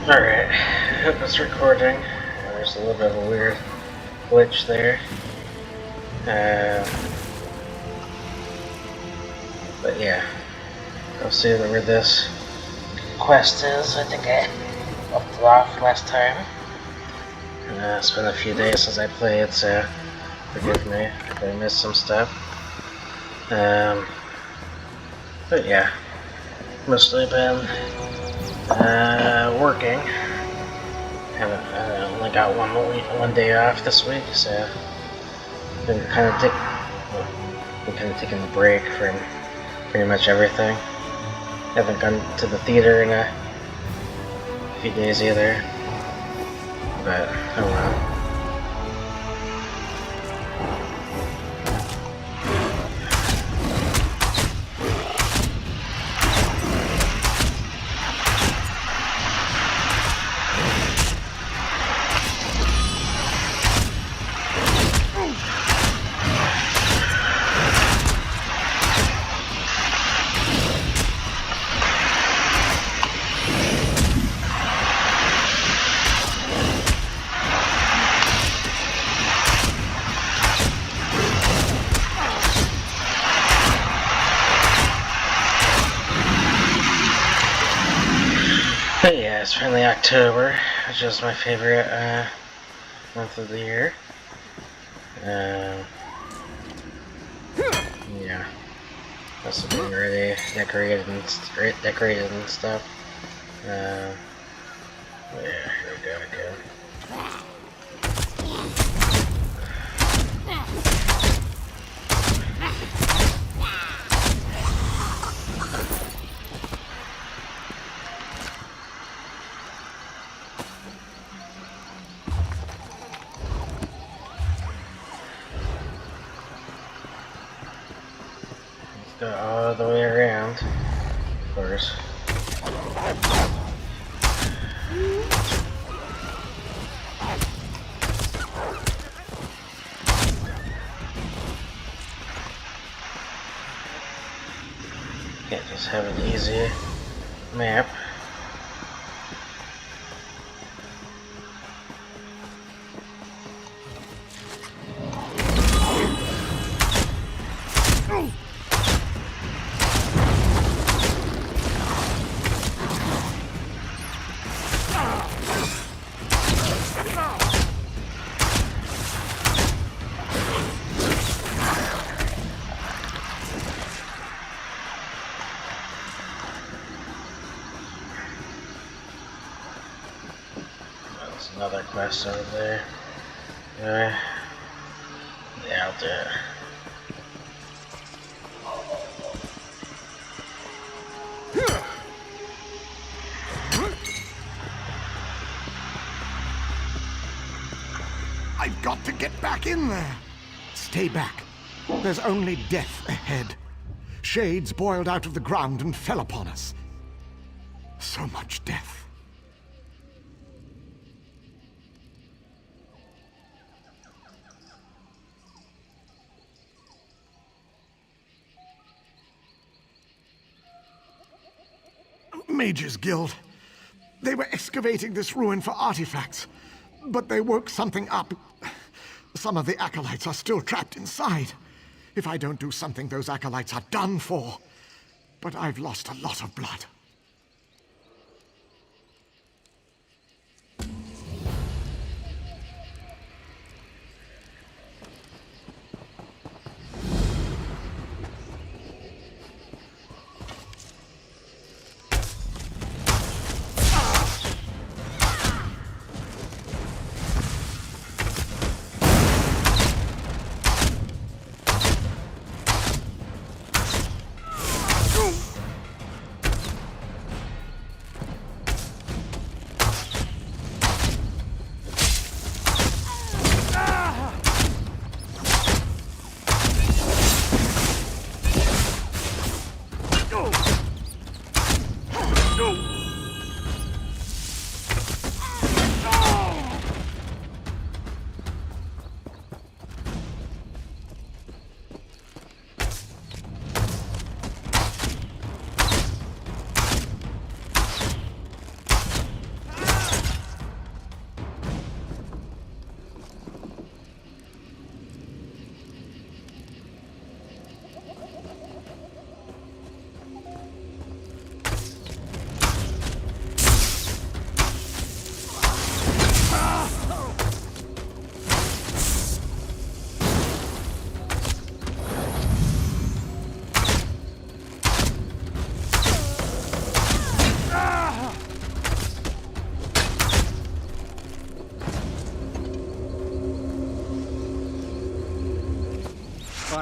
Alright, I hope it's recording. There's a little bit of a weird glitch there. But yeah, I'll see where this quest is. I think I left it off last time. It's been a few days since I played, so forgive me if I missed some stuff. But yeah, mostly been working. I only got one day off this week, so been kind of taking a break from pretty much everything. Haven't gone to the theater in a few days either, but oh well. But yeah, it's finally October, which is my favorite month of the year. Yeah, also being already decorated and stuff. Yeah, here we go again. Let's go all the way around, of course. Can't just have an easy map. There's another quest over there. Yeah, I'll do it. I've got to get back in there. Stay back. There's only death ahead. Shades boiled out of the ground and fell upon us. So much death. Mages Guild. They were excavating this ruin for artifacts, but they woke something up. Some of the acolytes are still trapped inside. If I don't do something, those acolytes are done for. But I've lost a lot of blood.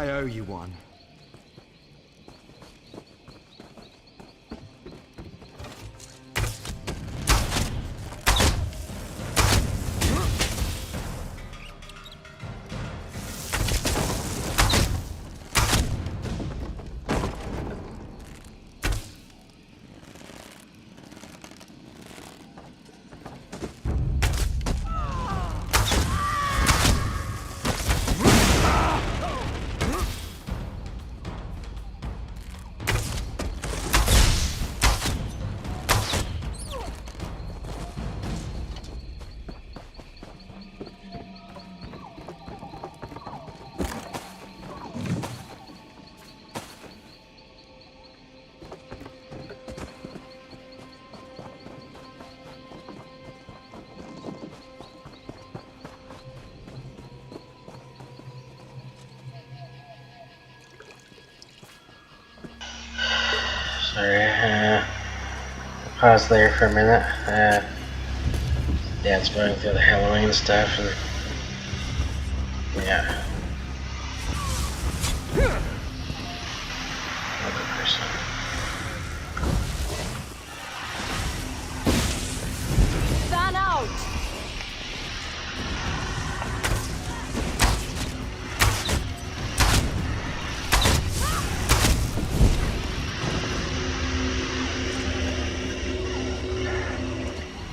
I owe you one. Sorry, pause there for a minute. Yeah, it's going through the Halloween stuff, and yeah. Another person. Fan out!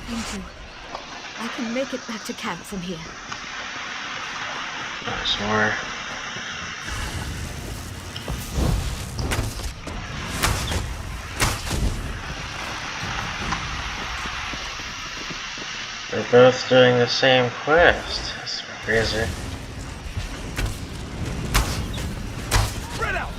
Thank you. I can make it back to camp from here. There's more. They're both doing the same quest. That's crazy. Spread out!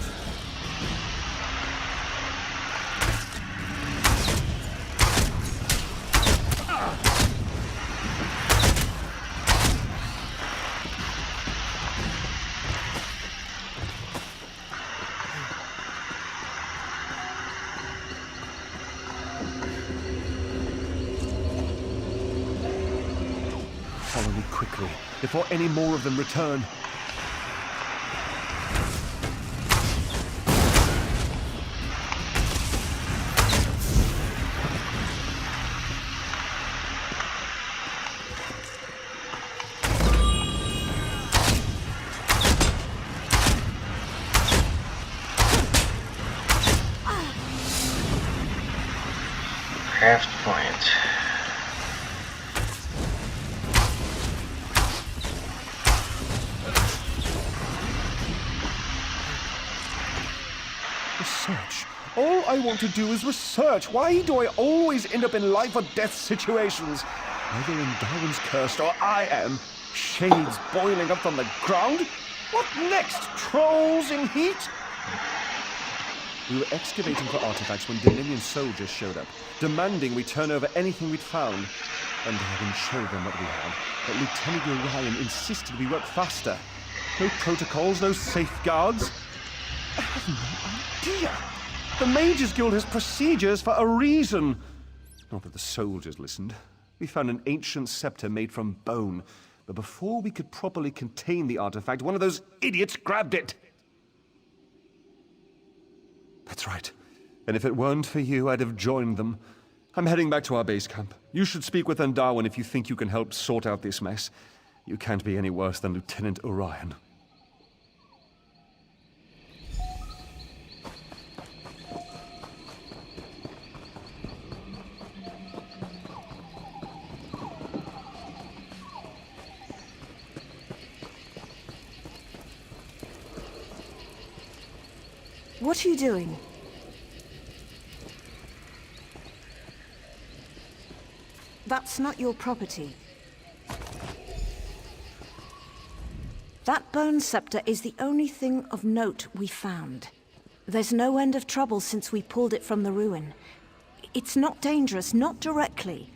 Follow me quickly, before any more of them return. Craft point. Research. All I want to do is research. Why do I always end up in life or death situations? Either in Darwin's Curse or I am. Shades boiling up from the ground? What next? Trolls in heat? We were excavating for artifacts when Dominion soldiers showed up, demanding we turn over anything we'd found. And Darwin showed them what we had. But Lieutenant Orion insisted we work faster. No protocols, no safeguards. I have no idea. The Mages Guild has procedures for a reason. Not that the soldiers listened. We found an ancient scepter made from bone. But before we could properly contain the artifact, one of those idiots grabbed it. That's right. And if it weren't for you, I'd have joined them. I'm heading back to our base camp. You should speak with Darwin if you think you can help sort out this mess. You can't be any worse than Lieutenant Orion. What are you doing? That's not your property. That bone scepter is the only thing of note we found. There's no end of trouble since we pulled it from the ruin. It's not dangerous, not directly.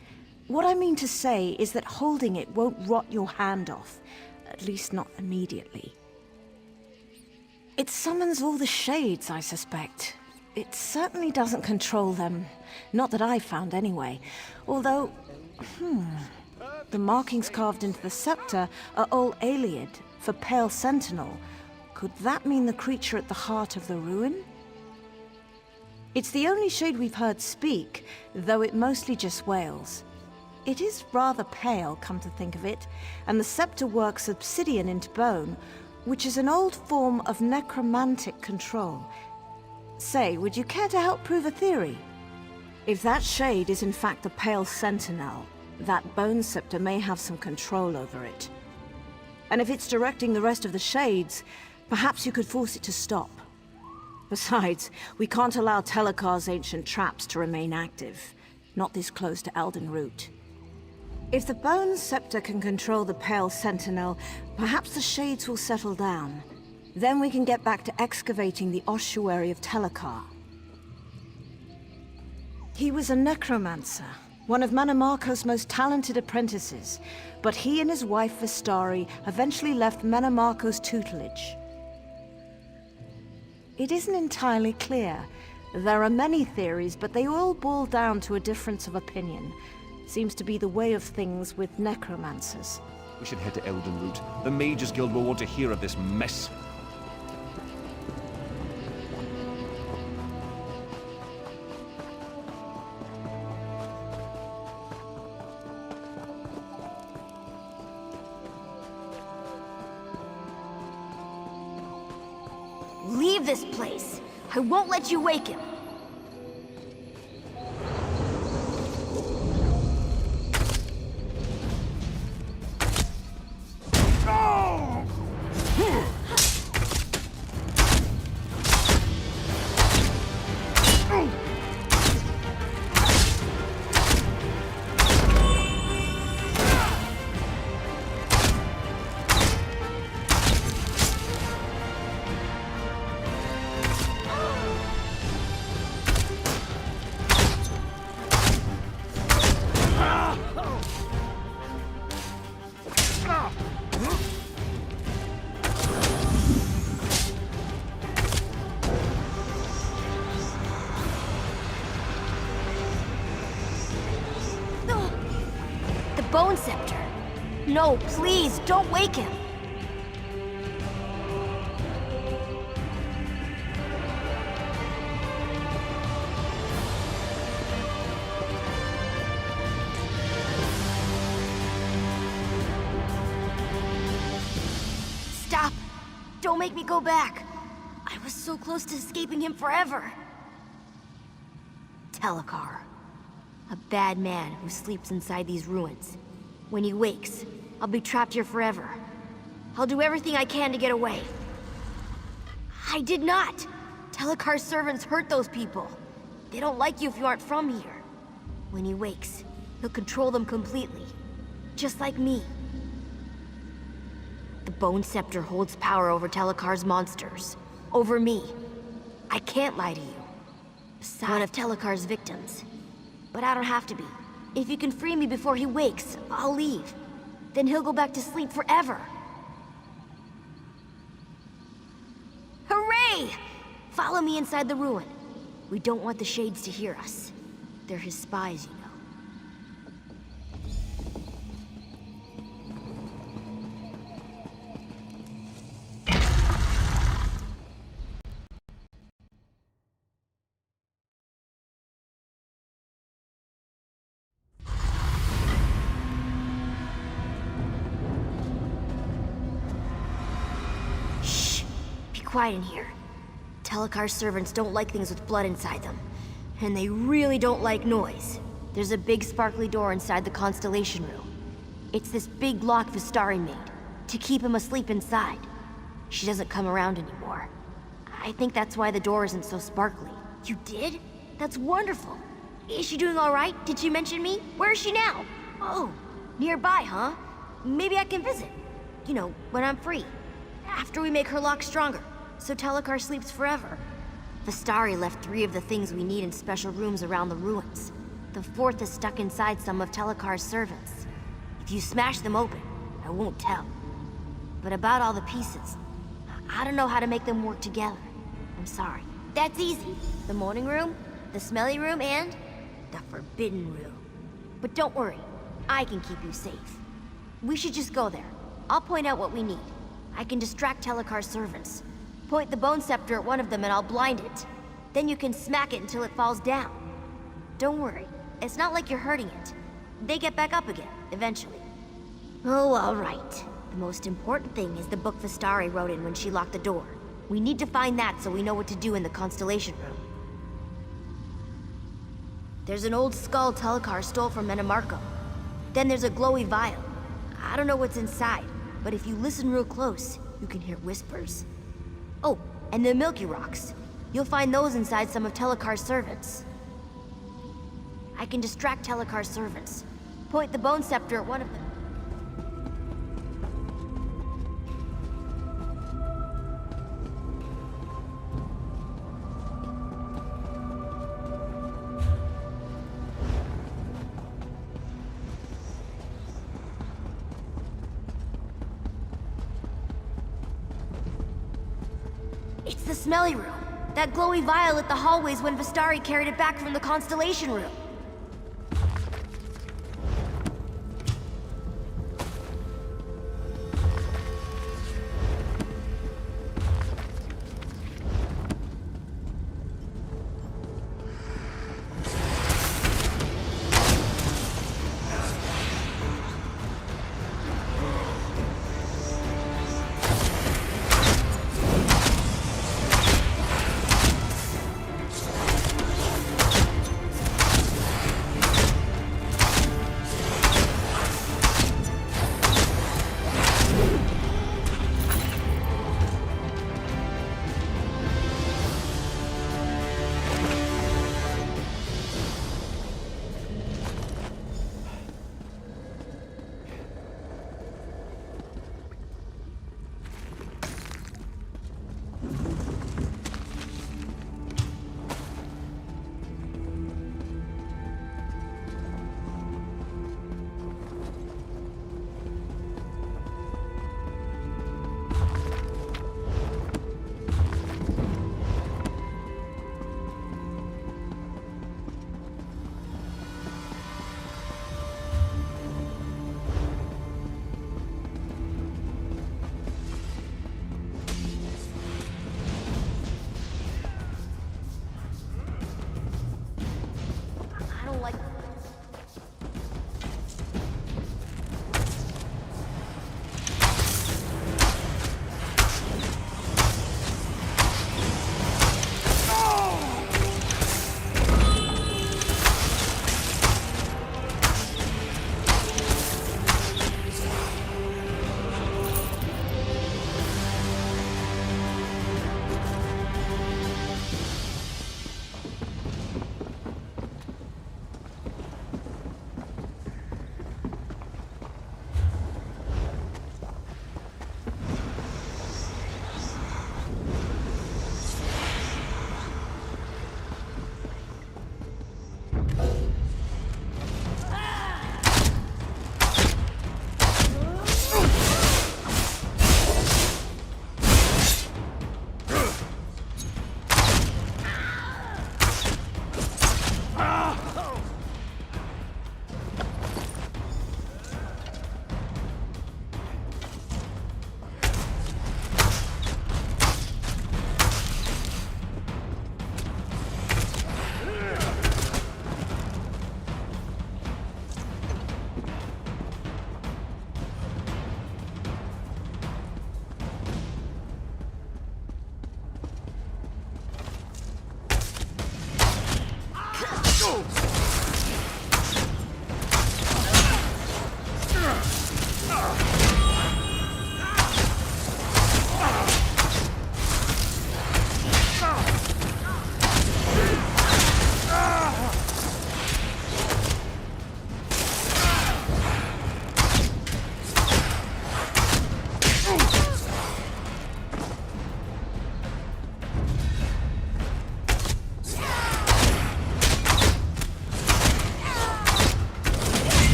What I mean to say is that holding it won't rot your hand off. At least not immediately. It summons all the shades, I suspect. It certainly doesn't control them. Not that I've found anyway. Although, the markings carved into the scepter are all Ayleid for Pale Sentinel. Could that mean the creature at the heart of the ruin? It's the only shade we've heard speak, though it mostly just wails. It is rather pale, come to think of it, and the scepter works obsidian into bone, which is an old form of necromantic control. Say, would you care to help prove a theory? If that shade is in fact the Pale Sentinel, that bone scepter may have some control over it. And if it's directing the rest of the shades, perhaps you could force it to stop. Besides, we can't allow Telekkar's ancient traps to remain active, not this close to Elden Root. If the Bone Scepter can control the Pale Sentinel, perhaps the shades will settle down. Then we can get back to excavating the ossuary of Telekkar. He was a necromancer, one of Mannimarco's most talented apprentices, but he and his wife Vistari eventually left Mannimarco's tutelage. It isn't entirely clear. There are many theories, but they all boil down to a difference of opinion. Seems to be the way of things with necromancers. We should head to Elden Root. The Mages Guild will want to hear of this mess. Leave this place. I won't let you wake him. Bone Scepter. No, please, don't wake him. Stop. Don't make me go back. I was so close to escaping him forever. Telekkar. A bad man who sleeps inside these ruins. When he wakes, I'll be trapped here forever. I'll do everything I can to get away. I did not! Telekkar's servants hurt those people. They don't like you if you aren't from here. When he wakes, he'll control them completely. Just like me. The Bone Scepter holds power over Telekkar's monsters. Over me. I can't lie to you. Besides, one of Telekkar's victims. But I don't have to be. If you can free me before he wakes, I'll leave. Then he'll go back to sleep forever. Hooray! Follow me inside the ruin. We don't want the Shades to hear us. They're his spies, you know. Quiet in here. Telekkar's servants don't like things with blood inside them. And they really don't like noise. There's a big sparkly door inside the Constellation Room. It's this big lock Vistari made, to keep him asleep inside. She doesn't come around anymore. I think that's why the door isn't so sparkly. You did? That's wonderful. Is she doing alright? Did she mention me? Where is she now? Oh, nearby, huh? Maybe I can visit. You know, when I'm free. After we make her lock stronger. So Telekkar sleeps forever. Vistari left 3 of the things we need in special rooms around the ruins. The 4th is stuck inside some of Telekkar's servants. If you smash them open, I won't tell. But about all the pieces, I don't know how to make them work together. I'm sorry. That's easy. The morning room, the smelly room, and the forbidden room. But don't worry, I can keep you safe. We should just go there. I'll point out what we need. I can distract Telekkar's servants. Point the bone scepter at one of them and I'll blind it. Then you can smack it until it falls down. Don't worry, it's not like you're hurting it. They get back up again, eventually. Oh, all right. The most important thing is the book Vistari wrote in when she locked the door. We need to find that so we know what to do in the Constellation Room. There's an old skull Telekar stole from Metamarco. Then there's a glowy vial. I don't know what's inside, but if you listen real close, you can hear whispers. Oh, and the Milky Rocks. You'll find those inside some of Telekar's servants. I can distract Telekar's servants. Point the bone scepter at one of them. It's the smelly room. That glowy vial lit the hallways when Vistari carried it back from the Constellation Room.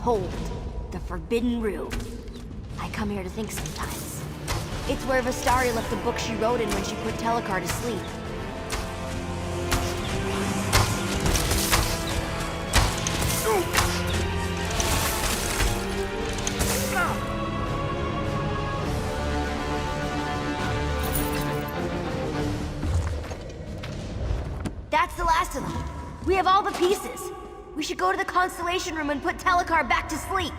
Hold. The Forbidden Room. I come here to think sometimes. It's where Vistari left the book she wrote in when she put Telekar to sleep. That's the last of them. We have all the pieces. We should go to the Constellation Room and put Telekar back to sleep.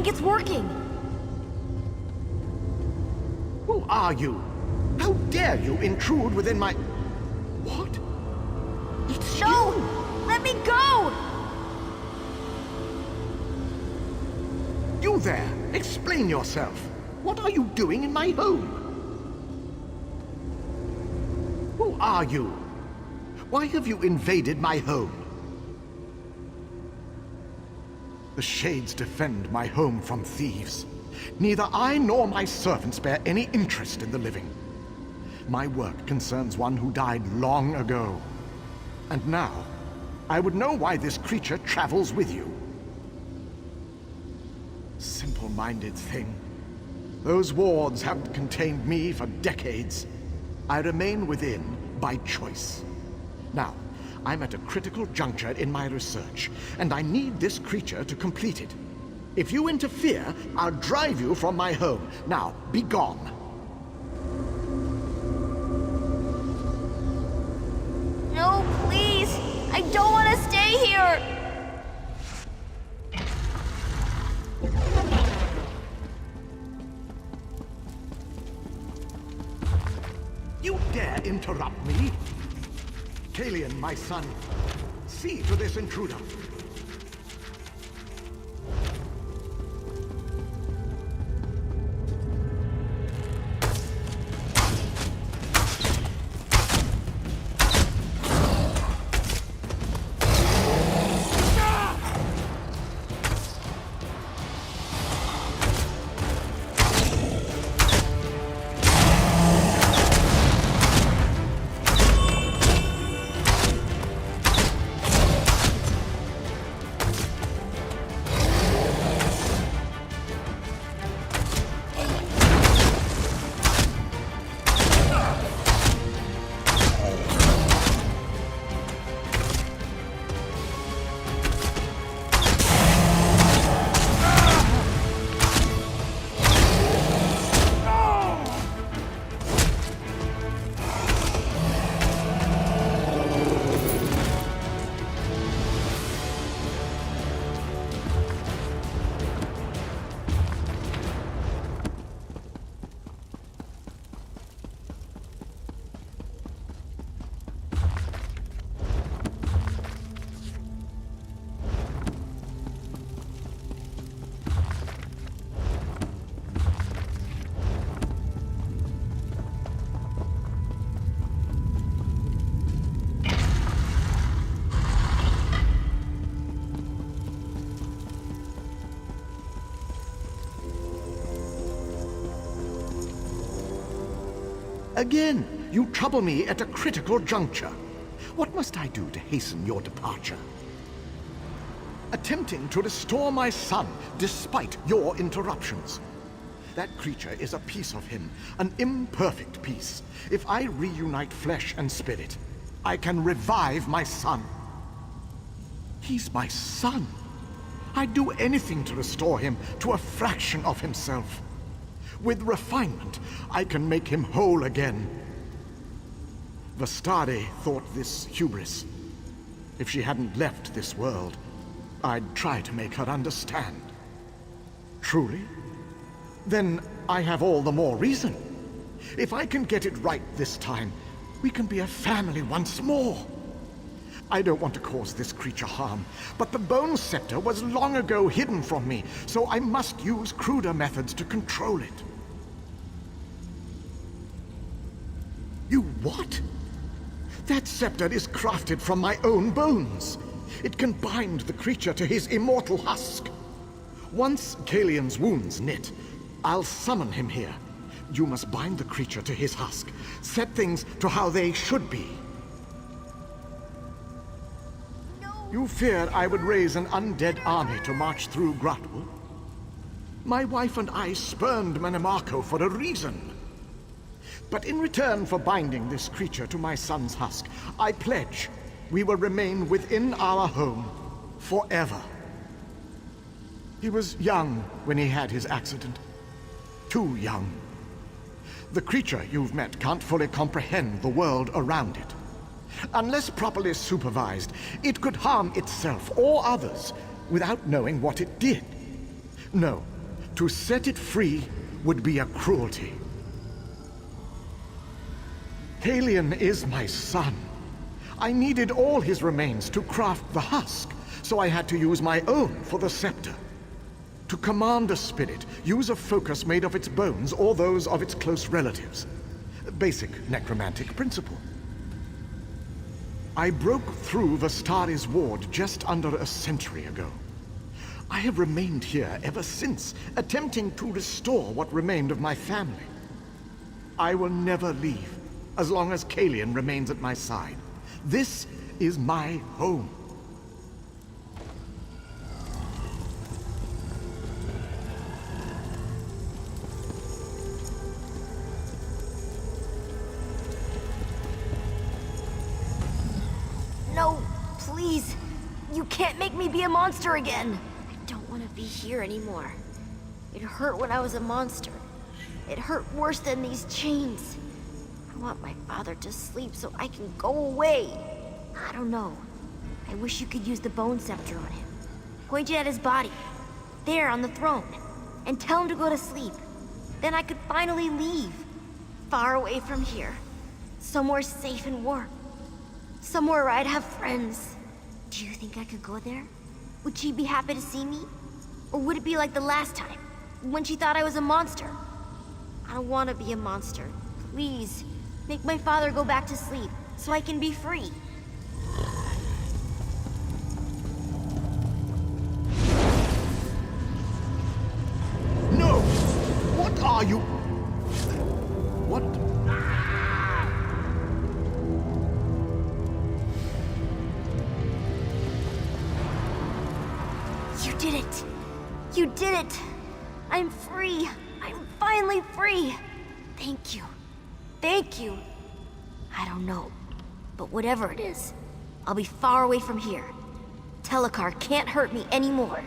think it's working. Who are you? How dare you intrude within my... What? It's No! you! Let me go! You there! Explain yourself! What are you doing in my home? Who are you? Why have you invaded my home? The Shades defend my home from thieves. Neither I nor my servants bear any interest in the living. My work concerns one who died long ago. And now, I would know why this creature travels with you. Simple-minded thing. Those wards haven't contained me for decades. I remain within by choice. Now, I'm at a critical juncture in my research, and I need this creature to complete it. If you interfere, I'll drive you from my home. Now, be gone. No, please! I don't want to stay here! You dare interrupt me? Kalian, my son, see to this intruder. Again, you trouble me at a critical juncture. What must I do to hasten your departure? Attempting to restore my son, despite your interruptions. That creature is a piece of him, an imperfect piece. If I reunite flesh and spirit, I can revive my son. He's my son. I'd do anything to restore him to a fraction of himself. With refinement, I can make him whole again. Vestari thought this hubris. If she hadn't left this world, I'd try to make her understand. Truly? Then I have all the more reason. If I can get it right this time, we can be a family once more. I don't want to cause this creature harm, but the Bone Scepter was long ago hidden from me, so I must use cruder methods to control it. You what? That scepter is crafted from my own bones. It can bind the creature to his immortal husk. Once Kalian's wounds knit, I'll summon him here. You must bind the creature to his husk, set things to how they should be. You feared I would raise an undead army to march through Grahtwood? My wife and I spurned Mannimarco for a reason. But in return for binding this creature to my son's husk, I pledge we will remain within our home forever. He was young when he had his accident. Too young. The creature you've met can't fully comprehend the world around it. Unless properly supervised, it could harm itself or others without knowing what it did. No, To set it free would be a cruelty. Kalian is my son. I needed all his remains to craft the husk, so I had to use my own for the scepter. To command a spirit, use a focus made of its bones or those of its close relatives. Basic necromantic principle. I broke through Vestari's ward just under a century ago. I have remained here ever since, attempting to restore what remained of my family. I will never leave, as long as Kalian remains at my side. This is my home. No, please. You can't make me be a monster again. I don't want to be here anymore. It hurt when I was a monster. It hurt worse than these chains. I want my father to sleep so I can go away. I don't know. I wish you could use the bone scepter on him. Point it at his body. There on the throne. And tell him to go to sleep. Then I could finally leave. Far away from here. Somewhere safe and warm. Somewhere where I'd have friends. Do you think I could go there? Would she be happy to see me? Or would it be like the last time, when she thought I was a monster? I don't want to be a monster. Please, make my father go back to sleep, so I can be free. No! What are you? What? You did it! You did it! I'm free! I'm finally free! Thank you. Thank you! I don't know, but whatever it is, I'll be far away from here. Telekar can't hurt me anymore.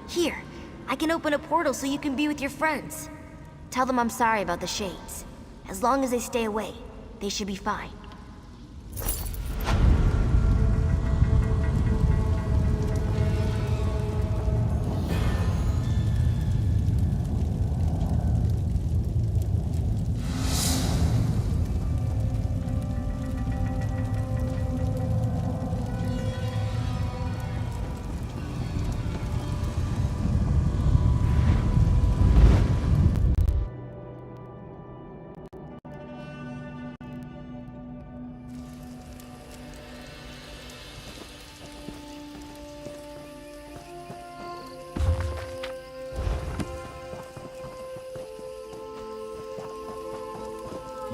Here, I can open a portal so you can be with your friends. Tell them I'm sorry about the shades. As long as they stay away, they should be fine.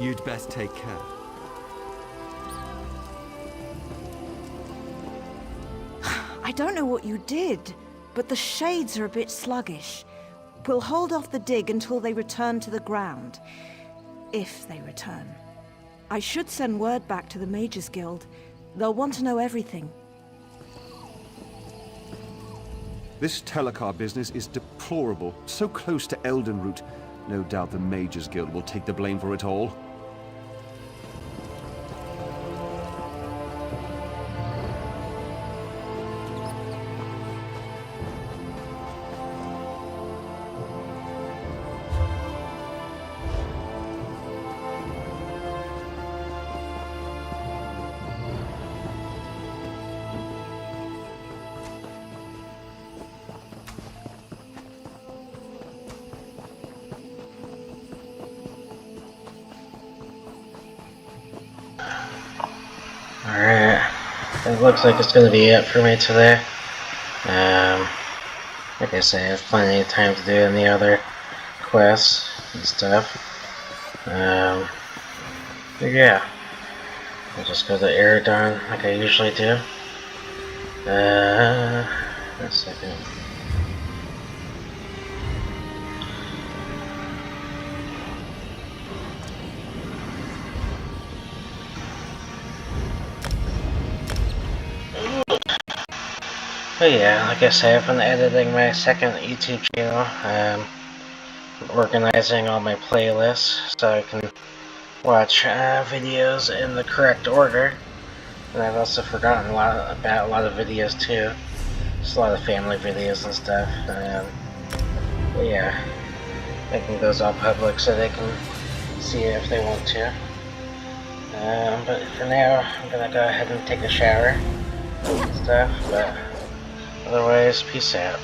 You'd best take care. I don't know what you did, but the shades are a bit sluggish. We'll hold off the dig until they return to the ground. If they return. I should send word back to the Mages Guild. They'll want to know everything. This Telekar business is deplorable. So close to Eldenroot. No doubt the Mages Guild will take the blame for it all. Alright, it looks like it's going to be it for me today. Like I say, I have plenty of time to do any other quests and stuff. But yeah, I'll just go to Eredon like I usually do. A second. But yeah, like I say, I've been editing my second YouTube channel, organizing all my playlists so I can watch videos in the correct order. And I've also forgotten about a lot of videos too. Just a lot of family videos and stuff. yeah, making those all public so they can see it if they want to. But for now, I'm gonna go ahead and take a shower and stuff, but otherwise, peace out.